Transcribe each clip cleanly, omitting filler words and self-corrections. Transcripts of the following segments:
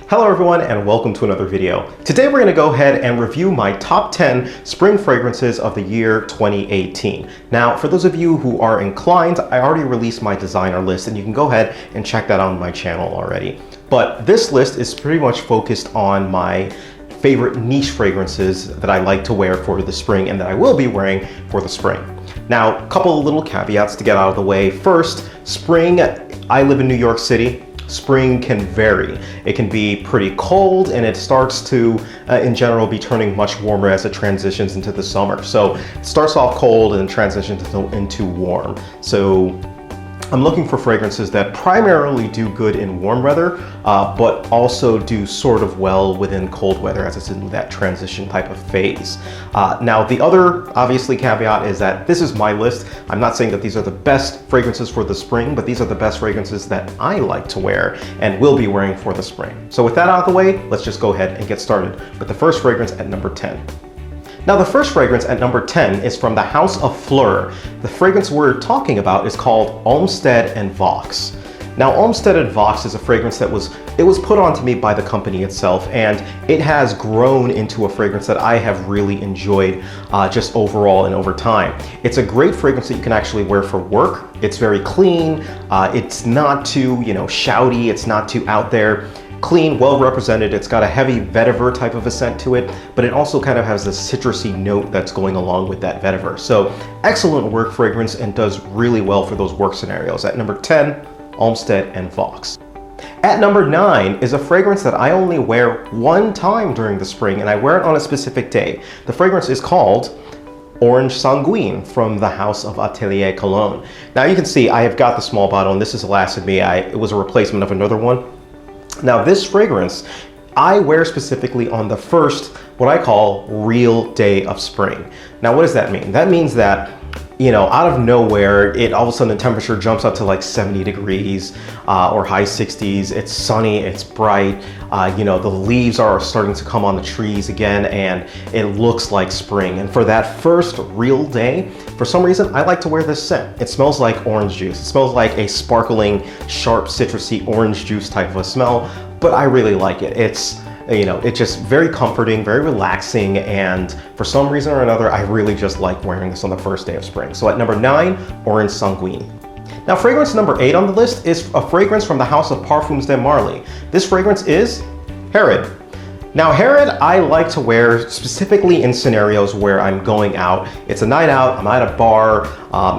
Hello everyone and welcome to another video. Today we're going to go ahead and review my top 10 spring fragrances of the year 2018. Now for those of you who are inclined, I already released my designer list and you can go ahead and check that out on my channel already. But this list is pretty much focused on my favorite niche fragrances that I like to wear for the spring and that I will be wearing for the spring. Now, a couple of little caveats to get out of the way. First, spring, I live in New York City. Spring can vary. It can be pretty cold and it starts to, in general, be turning much warmer as it transitions into the summer. So it starts off cold and transitions into warm. So I'm looking for fragrances that primarily do good in warm weather, but also do sort of well within cold weather as it's in that transition type of phase. Now, the other obviously caveat is that this is my list. I'm not saying that these are the best fragrances for the spring, but these are the best fragrances that I like to wear and will be wearing for the spring. So with that out of the way, let's just go ahead and get started with the first fragrance at number 10. Now the first fragrance at number 10 is from the House of Fleur. The fragrance we're talking about is called Olmsted and Vox. Now Olmsted and Vox is a fragrance that was put onto me by the company itself, and it has grown into a fragrance that I have really enjoyed just overall and over time. It's a great fragrance that you can actually wear for work. It's very clean. It's not too, shouty. It's not too out there. Clean, well represented. It's got a heavy vetiver type of a scent to it, but it also kind of has this citrusy note that's going along with that vetiver. So excellent work fragrance and does really well for those work scenarios. At number 10, Olmsted and Vox. At number 9 is a fragrance that I only wear one time during the spring, and I wear it on a specific day. The fragrance is called Orange Sanguine from the House of Atelier Cologne. Now you can see I have got the small bottle, and this has lasted me. It was a replacement of another one. Now this fragrance I wear specifically on the first, what I call, real day of spring. Now what does that mean? That means that, out of nowhere, all of a sudden the temperature jumps up to like 70 degrees or high 60s. It's sunny, it's bright, the leaves are starting to come on the trees again, and it looks like spring. And for that first real day, for some reason, I like to wear this scent. It smells like orange juice. It smells like a sparkling, sharp, citrusy orange juice type of a smell, but I really like it. It's just very comforting, very relaxing, and for some reason or another, I really just like wearing this on the first day of spring. So at number 9, Orange Sanguine. Now fragrance number 8 on the list is a fragrance from the House of Parfums de Marly. This fragrance is Herod. Now Herod I like to wear specifically in scenarios where I'm going out. It's a night out, I'm at a bar,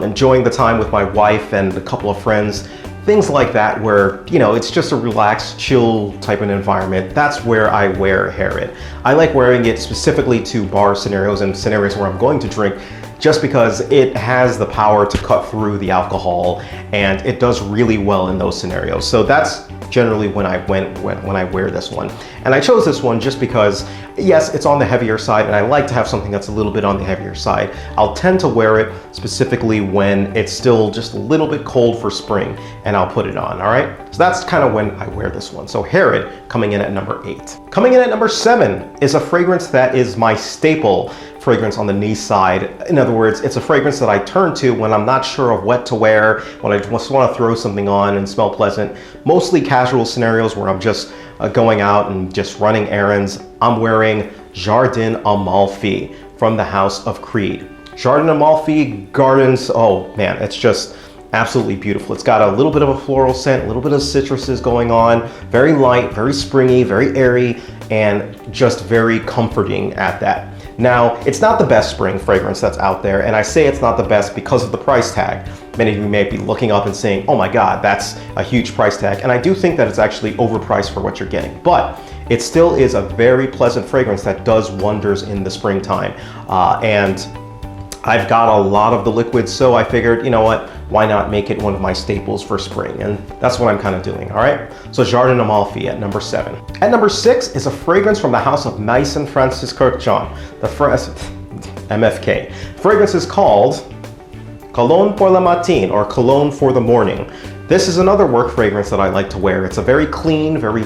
enjoying the time with my wife and a couple of friends. Things like that where, it's just a relaxed, chill type of environment. That's where I wear Herod. I like wearing it specifically to bar scenarios and scenarios where I'm going to drink, just because it has the power to cut through the alcohol and it does really well in those scenarios. So that's generally when I wear this one. And I chose this one just because, yes, it's on the heavier side and I like to have something that's a little bit on the heavier side. I'll tend to wear it specifically when it's still just a little bit cold for spring, and I'll put it on, all right? So that's kind of when I wear this one. So Herod coming in at number 8. Coming in at number 7 is a fragrance that is my staple fragrance on the niche side. In other words, it's a fragrance that I turn to when I'm not sure of what to wear, when I just want to throw something on and smell pleasant. Mostly casual scenarios where I'm just going out and just running errands. I'm wearing Jardin Amalfi from the House of Creed. Jardin Amalfi Gardens, oh man, it's just absolutely beautiful. It's got a little bit of a floral scent, a little bit of citruses going on, very light, very springy, very airy, and just very comforting at that. Now, it's not the best spring fragrance that's out there, and I say it's not the best because of the price tag. Many of you may be looking up and saying, oh my God, that's a huge price tag. And I do think that it's actually overpriced for what you're getting, but it still is a very pleasant fragrance that does wonders in the springtime. And I've got a lot of the liquids, so I figured, why not make it one of my staples for spring? And that's what I'm kind of doing, all right? So Jardin Amalfi at number 7. At number 6 is a fragrance from the House of Maison Francis Kurkdjian, MFK. Fragrance is called Cologne pour le matin, or Cologne for the morning. This is another work fragrance that I like to wear. It's a very clean, very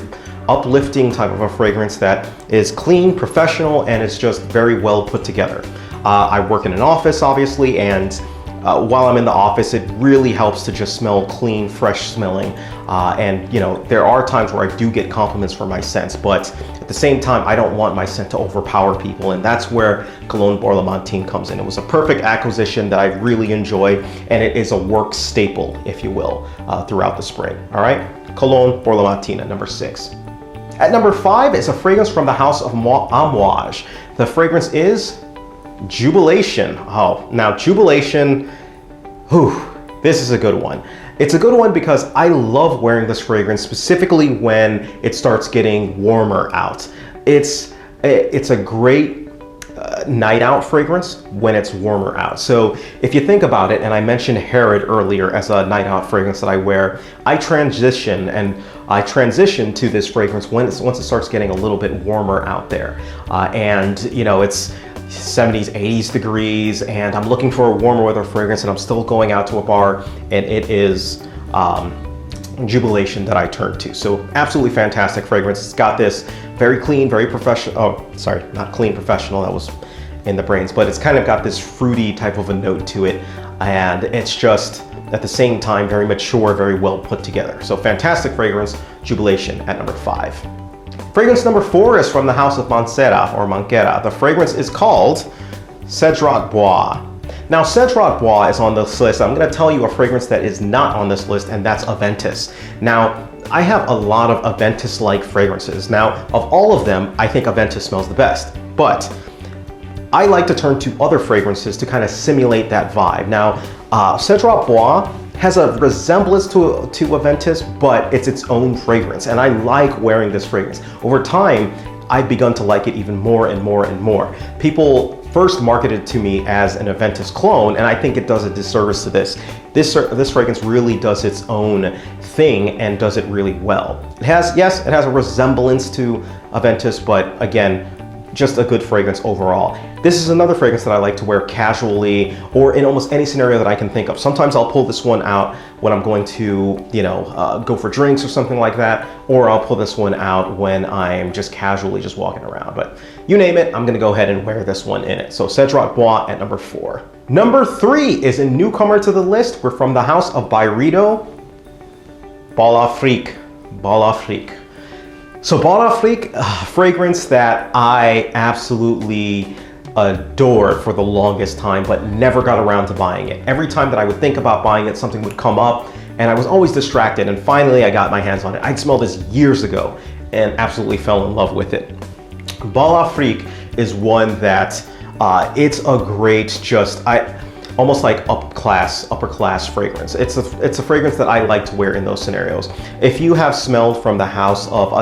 uplifting type of a fragrance that is clean, professional, and it's just very well put together. I work in an office, obviously, and while I'm in the office, it really helps to just smell clean, fresh smelling. And you know, there are times where I do get compliments for my scents, but at the same time, I don't want my scent to overpower people. And that's where Cologne Borlamantine comes in. It was a perfect acquisition that I really enjoy, and it is a work staple, if you will, throughout the spring. All right, Cologne Borlamantine at number 6. At number 5 is a fragrance from the house of Amouage. The fragrance is Jubilation. Oh, now Jubilation, this is a good one. It's a good one because I love wearing this fragrance, specifically when it starts getting warmer out. It's a great night out fragrance when it's warmer out. So if you think about it, and I mentioned Herod earlier as a night out fragrance that I wear, I transition to this fragrance once it starts getting a little bit warmer out there. And you know, it's 70s, 80s degrees, and I'm looking for a warmer weather fragrance, and I'm still going out to a bar, and it is Jubilation that I turn to. So absolutely fantastic fragrance. It's got this very clean, very professional, oh, sorry, not clean, professional, that was in the brains, but it's kind of got this fruity type of a note to it, and it's just, at the same time, very mature, very well put together. So fantastic fragrance, Jubilation at number 5. Fragrance number 4 is from the house of Mancera or Manquera. The fragrance is called Cedrat Bois. Now, Cedrat Bois is on this list. I'm going to tell you a fragrance that is not on this list, and that's Aventus. Now, I have a lot of Aventus-like fragrances. Now, of all of them, I think Aventus smells the best, but I like to turn to other fragrances to kind of simulate that vibe. Now, Cedrat Bois has a resemblance to Aventus, but it's its own fragrance, and I like wearing this fragrance. Over time, I've begun to like it even more and more and more. People first marketed to me as an Aventus clone, and I think it does a disservice to this. This fragrance really does its own thing and does it really well. It has a resemblance to Aventus, but again, just a good fragrance overall. This is another fragrance that I like to wear casually or in almost any scenario that I can think of. Sometimes I'll pull this one out when I'm going to, you know, go for drinks or something like that, or I'll pull this one out when I'm just casually just walking around. But you name it, I'm gonna go ahead and wear this one in it. So Cedrat Bois at number 4. Number 3 is a newcomer to the list. We're from the house of Byredo, Bal Afrique. Bal Afrique. So Bal Afrique, a fragrance that I absolutely adored for the longest time, but never got around to buying it. Every time that I would think about buying it, something would come up, and I was always distracted, and finally I got my hands on it. I'd smelled this years ago and absolutely fell in love with it. Bal Afrique is one that, it's a great, almost like upper class fragrance. It's a fragrance that I like to wear in those scenarios. If you have smelled from the house of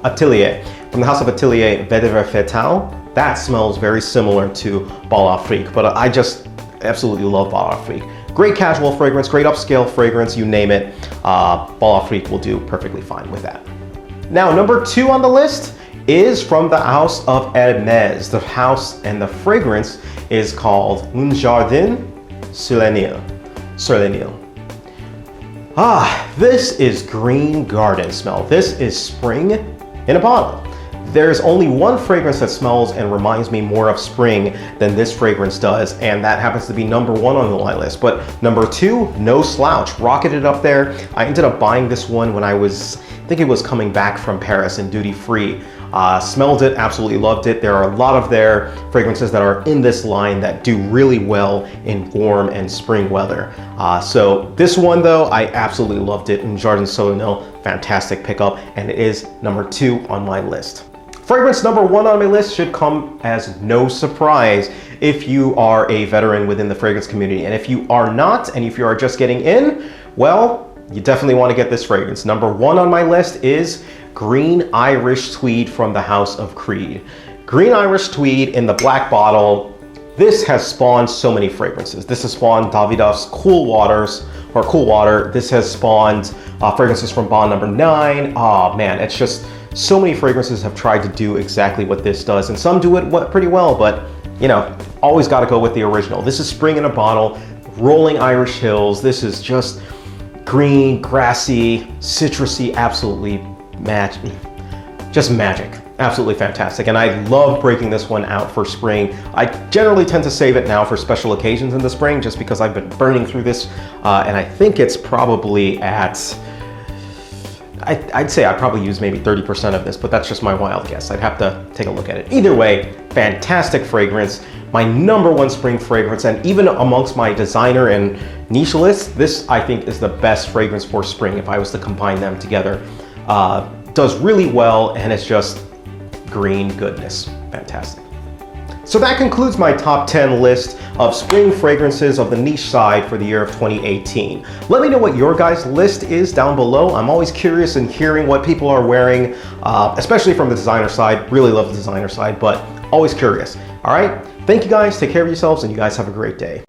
Atelier, Vetiver Fetal, that smells very similar to Bal Afrique, but I just absolutely love Bal Afrique. Great casual fragrance, great upscale fragrance, you name it. Bal Afrique will do perfectly fine with that. Now, number 2 on the list is from the house of Hermès. The house and the fragrance is called Un Jardin Solennel. This is green garden smell. This is spring in a bottle. There's only one fragrance that smells and reminds me more of spring than this fragrance does, and that happens to be number 1 on my list. But number 2, no slouch, rocketed up there. I ended up buying this one when I think it was coming back from Paris in duty free. Smelled it, absolutely loved it. There are a lot of their fragrances that are in this line that do really well in warm and spring weather. So this one though, I absolutely loved it. Un Jardin Solennel, fantastic pickup, and it is number 2 on my list. Fragrance number 1 on my list should come as no surprise if you are a veteran within the fragrance community. And if you are not, and if you are just getting in, well, you definitely want to get this fragrance. Number 1 on my list is Green Irish Tweed from the house of Creed. Green Irish Tweed in the black bottle. This has spawned so many fragrances. This has spawned Davidoff's Cool Water. This has spawned fragrances from Bond Number 9. Oh man, it's just so many fragrances have tried to do exactly what this does, and some do it pretty well, but you know, always got to go with the original. This is spring in a bottle, rolling Irish hills. This is just green, grassy, citrusy, absolutely just magic. Absolutely fantastic. And I love breaking this one out for spring. I generally tend to save it now for special occasions in the spring just because I've been burning through this. And I think it's probably at, I'd say I probably use maybe 30% of this, but that's just my wild guess. I'd have to take a look at it. Either way, fantastic fragrance. My #1 spring fragrance, and even amongst my designer and niche list, this I think is the best fragrance for spring if I was to combine them together. Does really well, and it's just green goodness. Fantastic. So that concludes my top 10 list of spring fragrances of the niche side for the year of 2018. Let me know what your guys' list is down below. I'm always curious in hearing what people are wearing, especially from the designer side. Really love the designer side, but always curious. All right, thank you guys, take care of yourselves, and you guys have a great day.